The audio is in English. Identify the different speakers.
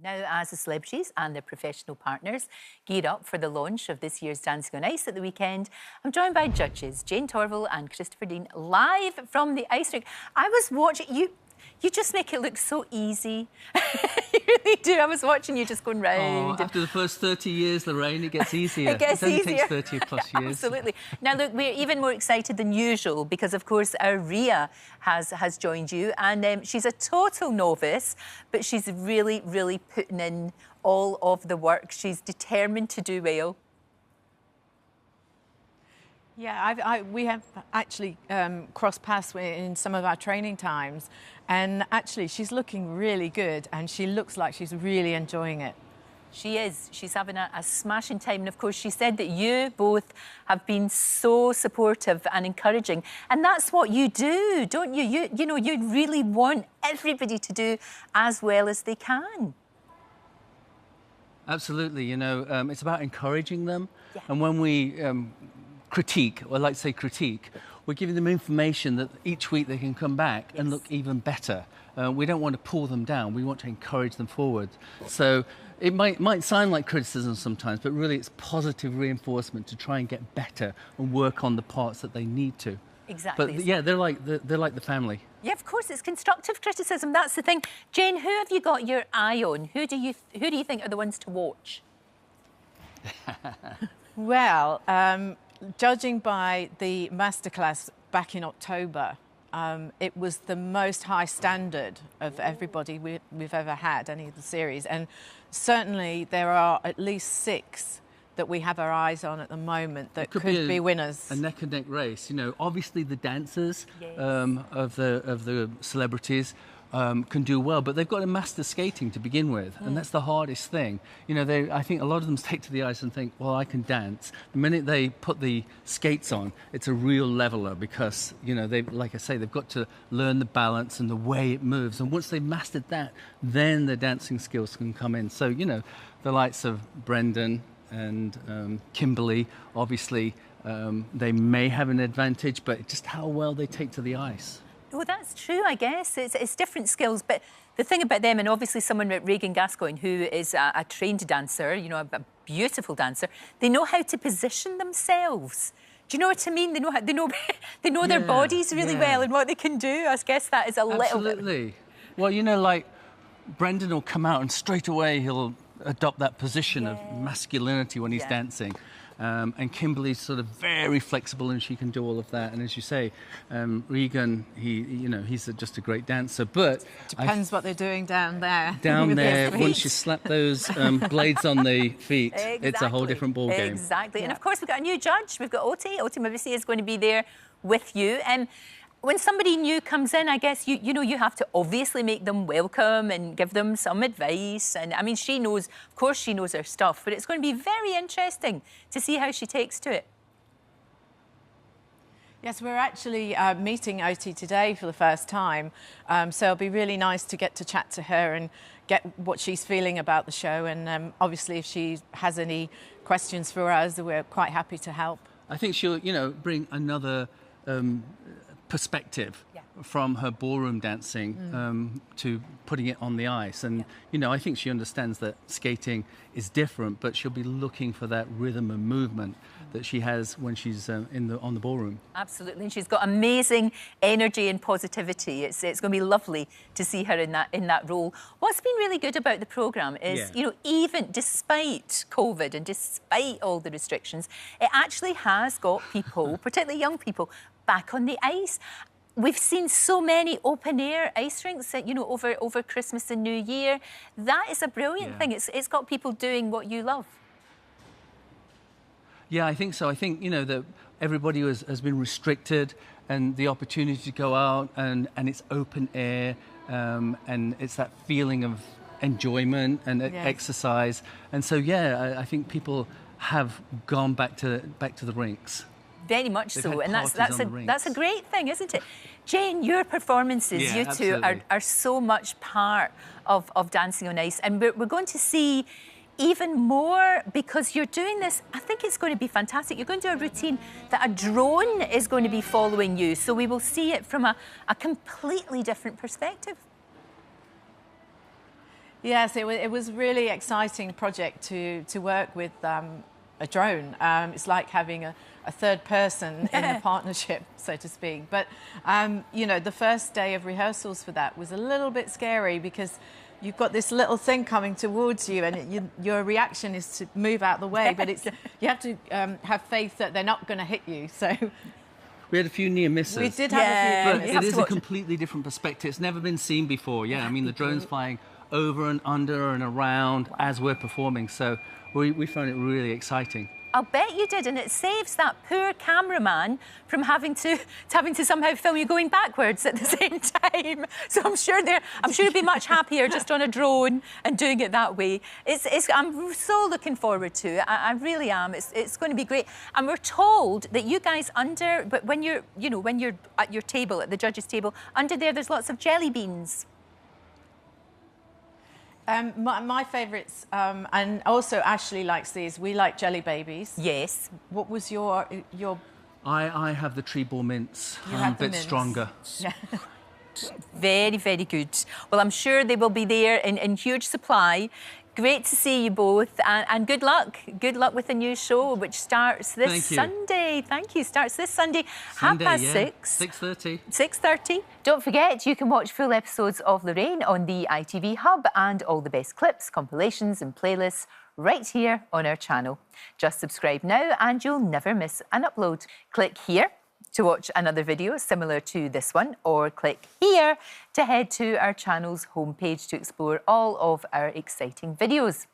Speaker 1: Now, as the celebrities and their professional partners gear up for the launch of this year's Dancing on Ice at the weekend, I'm joined by judges Jayne Torvill and Christopher Dean live from the ice rink. I was watching you. You just make it look so easy. You really do. I was watching you just going round.
Speaker 2: Oh, after the first 30 years, Lorraine, it gets easier.
Speaker 1: It gets
Speaker 2: only
Speaker 1: easier.
Speaker 2: takes 30 plus years.
Speaker 1: Absolutely. Now, look, we're even more excited than usual because, of course, our Ria has joined you, and she's a total novice, but she's really, really putting in all of the work. She's determined to do well.
Speaker 3: Yeah, we have actually crossed paths in some of our training times, and actually she's looking really good and she looks like she's really enjoying it.
Speaker 1: She is. She's having a smashing time. And, of course, she said that you both have been so supportive and encouraging. And that's what you do, don't you? You know, you really want everybody to do as well as they can.
Speaker 2: Absolutely. You know, it's about encouraging them.
Speaker 1: Yeah.
Speaker 2: And when we critique, or I'd like to say critique, we're giving them information that each week they can come back and look even better. We don't want to pull them down. We want to encourage them forward. So it might sound like criticism sometimes, but really it's positive reinforcement to try and get better and work on the parts that they need to.
Speaker 1: Exactly.
Speaker 2: But yeah, they're like the family.
Speaker 1: Yeah, of course, it's constructive criticism. That's the thing. Jayne, who have you got your eye on? Who do you think are the ones to watch?
Speaker 3: Well, judging by the masterclass back in October, it was the most high standard of everybody we've ever had, any of the series. And certainly there are at least 6 that we have our eyes on at the moment that could be winners.
Speaker 2: A neck and neck race. You know, obviously the dancers
Speaker 1: Yes.
Speaker 2: of the celebrities can do well, but they've got to master skating to begin with, and that's the hardest thing. You know, I think a lot of them take to the ice and think, well, I can dance. The minute they put the skates on, it's a real leveler because, you know, like I say, they've got to learn the balance and the way it moves, and once they've mastered that, then the dancing skills can come in. So, you know, the likes of Brendan and Kimberly, obviously, they may have an advantage, but just how well they take to the ice.
Speaker 1: Well, that's true, I guess. It's different skills, but the thing about them, and obviously someone like Regan Gascoigne, who is a trained dancer, you know, a beautiful dancer, they know how to position themselves. Do you know what I mean? They know their bodies really well and what they can do. I guess that is a little bit...
Speaker 2: Absolutely. Well, you know, like, Brendan will come out and straight away he'll adopt that position of masculinity when he's dancing. And Kimberly's sort of very flexible and she can do all of that. And as you say, Regan, he's just a great dancer. But
Speaker 3: depends what they're doing down there.
Speaker 2: Down there, once you slap those blades on the feet, it's a whole different ball game.
Speaker 1: Exactly. Yeah. And of course, we've got a new judge. We've got Oti. Oti Mabisi is going to be there with you. And when somebody new comes in, I guess you have to obviously make them welcome and give them some advice. And I mean, of course she knows her stuff, but it's going to be very interesting to see how she takes to it.
Speaker 3: Yes, we're actually meeting Oti today for the first time, so it'll be really nice to get to chat to her and get what she's feeling about the show. And obviously, if she has any questions for us, we're quite happy to help.
Speaker 2: I think she'll, bring another perspective from her ballroom dancing to putting it on the ice. And, I think she understands that skating is different, but she'll be looking for that rhythm and movement that she has when she's on the ballroom.
Speaker 1: Absolutely. And she's got amazing energy and positivity. It's going to be lovely to see her in that role. What's been really good about the programme is, even despite COVID and despite all the restrictions, it actually has got people, particularly young people, back on the ice. We've seen so many open-air ice rinks, over Christmas and New Year. That is a brilliant thing. It's got people doing what you love.
Speaker 2: Yeah, I think so. I think, that everybody has been restricted and the opportunity to go out and it's open air and it's that feeling of enjoyment and exercise. And so, I think people have gone back to the rinks.
Speaker 1: Very much so, and that's a great thing, isn't it? Jayne, your performances, you two are so much part of Dancing on Ice, and we're going to see even more because you're doing this. I think it's going to be fantastic. You're going to do a routine that a drone is going to be following you, so we will see it from a completely different perspective.
Speaker 3: Yes, it was a really exciting project to work with a drone. It's like having a third person in the partnership, so to speak. But, you know, the first day of rehearsals for that was a little bit scary because you've got this little thing coming towards you and your reaction is to move out the way, but you have to have faith that they're not going to hit you. So
Speaker 2: we had a few near misses.
Speaker 3: we did have a few near
Speaker 2: But
Speaker 3: misses.
Speaker 2: it is a completely different perspective. It's never been seen before. Yeah, I mean, the drone's flying over and under and around as we're performing. So we found it really exciting.
Speaker 1: I'll bet you did, and it saves that poor cameraman from having to somehow film you going backwards at the same time. So I'm sure you'd be much happier just on a drone and doing it that way. I'm so looking forward to it. I really am. It's going to be great. And we're told that you guys but when you're at your table, at the judges' table, under there's lots of jelly beans.
Speaker 3: My favourites, and also Ashley likes these. We like jelly babies.
Speaker 1: Yes.
Speaker 3: What was your?
Speaker 2: I have the tree ball mints. A bit stronger.
Speaker 3: Yeah.
Speaker 1: Very, very good. Well, I'm sure they will be there in huge supply. Great to see you both, and good luck. Good luck with the new show, which starts this Sunday. Thank you. Starts this Sunday,
Speaker 2: Sunday,
Speaker 1: 6:30.
Speaker 2: 6:30.
Speaker 1: 6:30. Don't forget, you can watch full episodes of Lorraine on the ITV Hub and all the best clips, compilations and playlists right here on our channel. Just subscribe now and you'll never miss an upload. Click here to watch another video similar to this one, or click here to head to our channel's homepage to explore all of our exciting videos.